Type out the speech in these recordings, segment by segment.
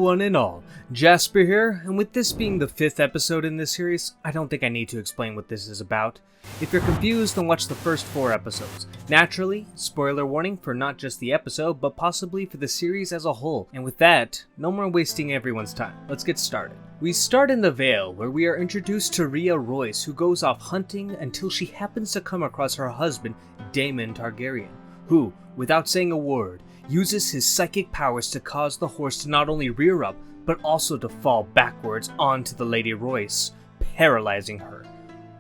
one and all, Jasper here, and with this being the 5th episode in this series, I don't think I need to explain what this is about. If you're confused, then watch the first 4 episodes. Naturally, spoiler warning for not just the episode, but possibly for the series as a whole. And with that, no more wasting everyone's time. Let's get started. We start in the Vale, where we are introduced to Rhea Royce, who goes off hunting until she happens to come across her husband, Daemon Targaryen, who, without saying a word, uses his psychic powers to cause the horse to not only rear up, but also to fall backwards onto the Lady Royce, paralyzing her.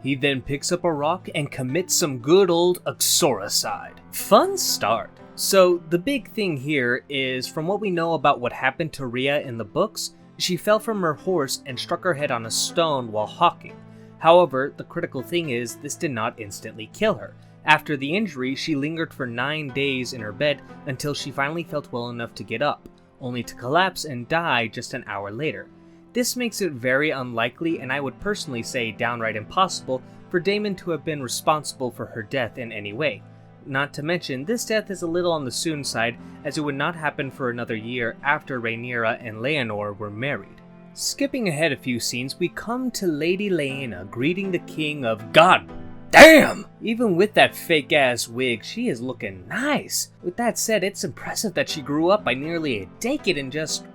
He then picks up a rock and commits some good old Uxoricide. Fun start. So the big thing here is, from what we know about what happened to Rhea in the books, she fell from her horse and struck her head on a stone while hawking. However, the critical thing is, this did not instantly kill her. After the injury, she lingered for 9 days in her bed until she finally felt well enough to get up, only to collapse and die just an hour later. This makes it very unlikely, and I would personally say downright impossible, for Daemon to have been responsible for her death in any way. Not to mention, this death is a little on the soon side, as it would not happen for another year after Rhaenyra and Laenor were married. Skipping ahead a few scenes, we come to Lady Laena greeting the king of God. Damn! Even with that fake-ass wig, she is looking nice. With that said, it's impressive that she grew up by nearly a decade in just,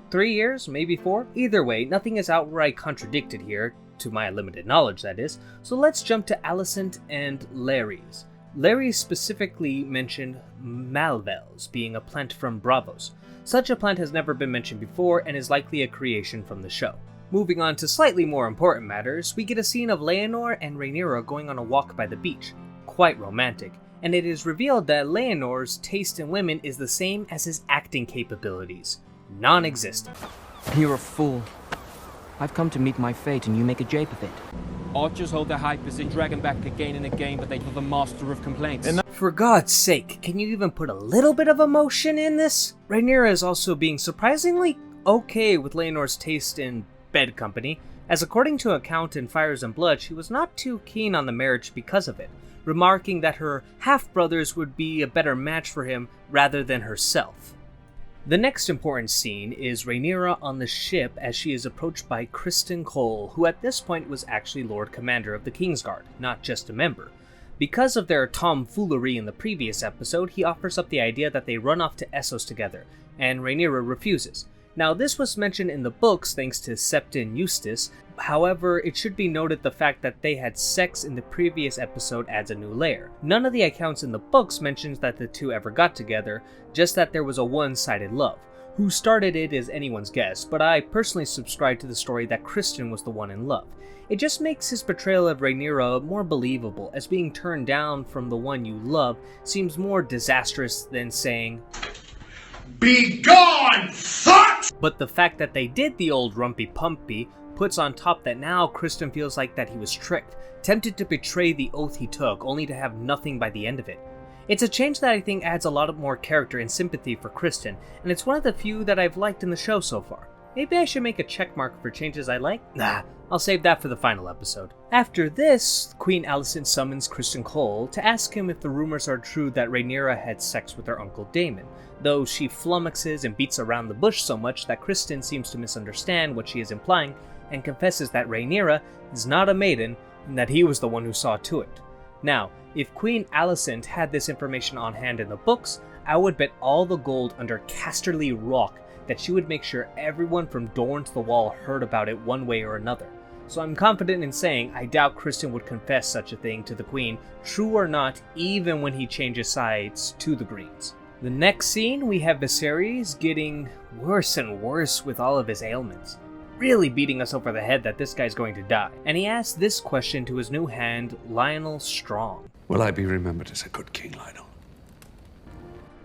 3 years? Maybe 4? Either way, nothing is outright contradicted here, to my limited knowledge that is, so let's jump to Alicent and Larys. Larys specifically mentioned Malvels being a plant from Braavos. Such a plant has never been mentioned before and is likely a creation from the show. Moving on to slightly more important matters, we get a scene of Laenor and Rhaenyra going on a walk by the beach. Quite romantic, and it is revealed that Laenor's taste in women is the same as his acting capabilities. Non-existent. You're a fool. I've come to meet my fate and you make a jape of it. Archers hold their high position, dragon back again and again, but they are the master of complaints. For God's sake, can you even put a little bit of emotion in this? Rhaenyra is also being surprisingly okay with Laenor's taste in bed company, as according to account in Fires and Blood, she was not too keen on the marriage because of it, remarking that her half-brothers would be a better match for him rather than herself. The next important scene is Rhaenyra on the ship as she is approached by Criston Cole, who at this point was actually Lord Commander of the Kingsguard, not just a member. Because of their tomfoolery in the previous episode, he offers up the idea that they run off to Essos together, and Rhaenyra refuses. Now, this was mentioned in the books thanks to Septon Eustace, however, it should be noted the fact that they had sex in the previous episode adds a new layer. None of the accounts in the books mentions that the two ever got together, just that there was a one-sided love. Who started it is anyone's guess, but I personally subscribe to the story that Criston was the one in love. It just makes his portrayal of Rhaenyra more believable, as being turned down from the one you love seems more disastrous than saying, "Be gone, fuck!" But the fact that they did the old rumpy-pumpy puts on top that now Criston feels like that he was tricked, tempted to betray the oath he took, only to have nothing by the end of it. It's a change that I think adds a lot of more character and sympathy for Criston, and it's one of the few that I've liked in the show so far. Maybe I should make a checkmark for changes I like? Nah, I'll save that for the final episode. After this, Queen Alicent summons Criston Cole to ask him if the rumors are true that Rhaenyra had sex with her uncle Daemon, though she flummoxes and beats around the bush so much that Criston seems to misunderstand what she is implying and confesses that Rhaenyra is not a maiden and that he was the one who saw to it. Now, if Queen Alicent had this information on hand in the books, I would bet all the gold under Casterly Rock that she would make sure everyone from Dorne to the Wall heard about it one way or another. So I'm confident in saying I doubt Criston would confess such a thing to the Queen, true or not, even when he changes sides to the Greens. The next scene, we have Viserys getting worse and worse with all of his ailments, really beating us over the head that this guy's going to die. And he asks this question to his new hand, Lionel Strong. Will I be remembered as a good king, Lionel?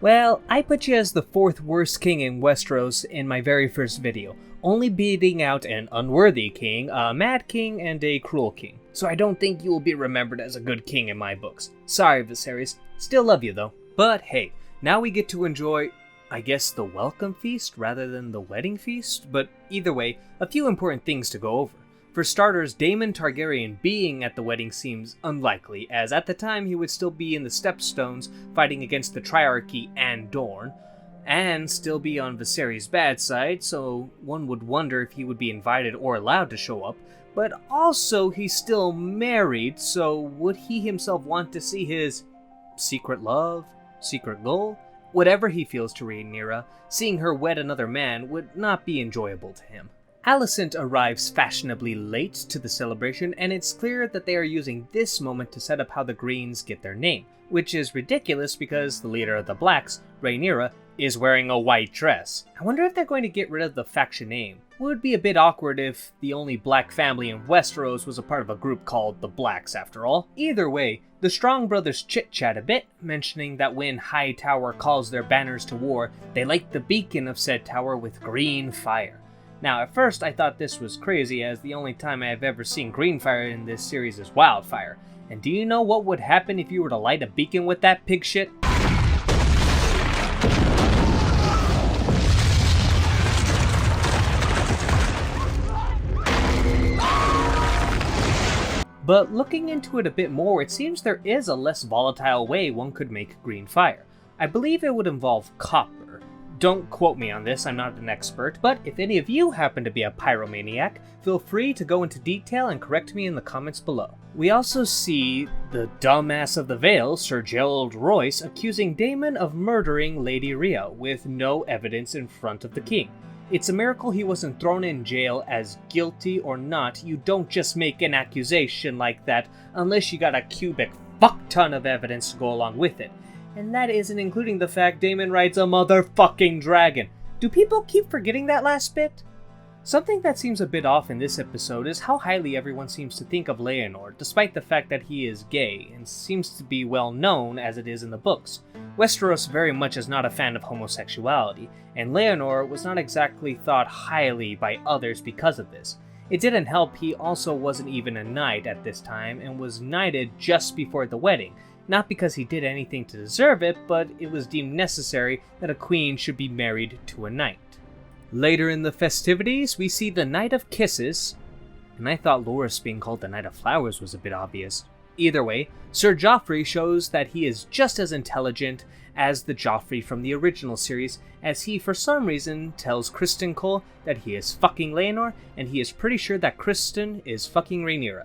Well, I put you as the 4th worst king in Westeros in my very first video, only beating out an unworthy king, a mad king, and a cruel king. So I don't think you will be remembered as a good king in my books. Sorry, Viserys. Still love you, though. But hey, now we get to enjoy, I guess, the welcome feast rather than the wedding feast? But either way, a few important things to go over. For starters, Daemon Targaryen being at the wedding seems unlikely, as at the time he would still be in the Stepstones fighting against the Triarchy and Dorne. and still be on Viserys' bad side, so one would wonder if he would be invited or allowed to show up, but also he's still married, so would he himself want to see his secret love, secret goal, whatever he feels to Rhaenyra, seeing her wed another man would not be enjoyable to him. Alicent arrives fashionably late to the celebration, and it's clear that they are using this moment to set up how the Greens get their name, which is ridiculous because the leader of the Blacks, Rhaenyra, is wearing a white dress. I wonder if they're going to get rid of the faction name. It would be a bit awkward if the only black family in Westeros was a part of a group called the Blacks after all. Either way, the Strong brothers chit-chat a bit, mentioning that when Hightower calls their banners to war, they light the beacon of said tower with green fire. Now, at first I thought this was crazy, as the only time I have ever seen green fire in this series is wildfire. And do you know what would happen if you were to light a beacon with that pig shit? But looking into it a bit more, it seems there is a less volatile way one could make green fire. I believe it would involve copper. Don't quote me on this, I'm not an expert, but if any of you happen to be a pyromaniac, feel free to go into detail and correct me in the comments below. We also see the dumbass of the Vale, Sir Gerald Royce, accusing Daemon of murdering Lady Rhea with no evidence in front of the king. It's a miracle he wasn't thrown in jail, as guilty or not, you don't just make an accusation like that unless you got a cubic fuck ton of evidence to go along with it. And that isn't including the fact Daemon rides a motherfucking dragon. Do people keep forgetting that last bit? Something that seems a bit off in this episode is how highly everyone seems to think of Laenor, despite the fact that he is gay, and seems to be well known as it is in the books. Westeros very much is not a fan of homosexuality, and Laenor was not exactly thought highly by others because of this. It didn't help he also wasn't even a knight at this time, and was knighted just before the wedding. Not because he did anything to deserve it, but it was deemed necessary that a queen should be married to a knight. Later in the festivities, we see the Night of Kisses, and I thought Loras being called the Night of Flowers was a bit obvious. Either way, Sir Joffrey shows that he is just as intelligent as the Joffrey from the original series, as he for some reason tells Criston Cole that he is fucking Laenor, and he is pretty sure that Criston is fucking Rhaenyra.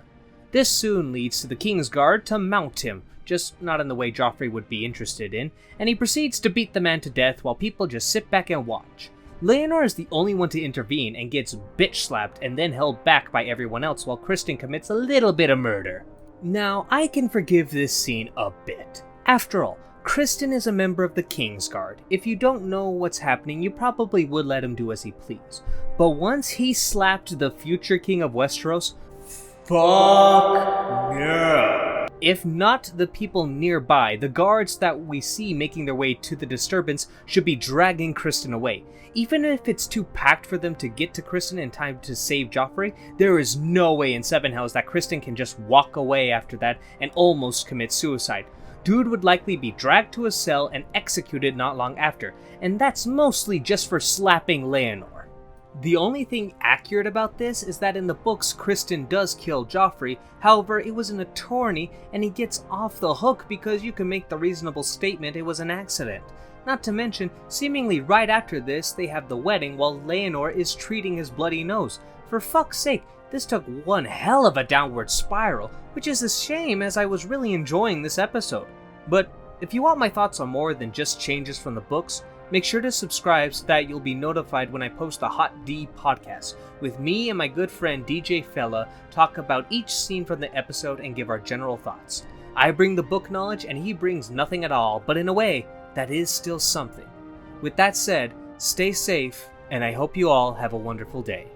This soon leads to the Kingsguard to mount him, just not in the way Joffrey would be interested in, and he proceeds to beat the man to death while people just sit back and watch. Laenor is the only one to intervene and gets bitch-slapped and then held back by everyone else while Criston commits a little bit of murder. Now, I can forgive this scene a bit. After all, Criston is a member of the Kingsguard. If you don't know what's happening, you probably would let him do as he please. But once he slapped the future king of Westeros, fuck no. If not the people nearby, the guards that we see making their way to the disturbance should be dragging Criston away. Even if it's too packed for them to get to Criston in time to save Joffrey, there is no way in Seven Hells that Criston can just walk away after that and almost commit suicide. Dude would likely be dragged to a cell and executed not long after, and that's mostly just for slapping Laenor. The only thing accurate about this is that in the books Criston does kill Joffrey, however it was an attorney and he gets off the hook because you can make the reasonable statement it was an accident. Not to mention, seemingly right after this they have the wedding while Laenor is treating his bloody nose. For fuck's sake, this took one hell of a downward spiral, which is a shame as I was really enjoying this episode. But if you want my thoughts on more than just changes from the books, make sure to subscribe so that you'll be notified when I post the Hot D podcast, with me and my good friend DJ Fella talk about each scene from the episode and give our general thoughts. I bring the book knowledge and he brings nothing at all, but in a way, that is still something. With that said, stay safe, and I hope you all have a wonderful day.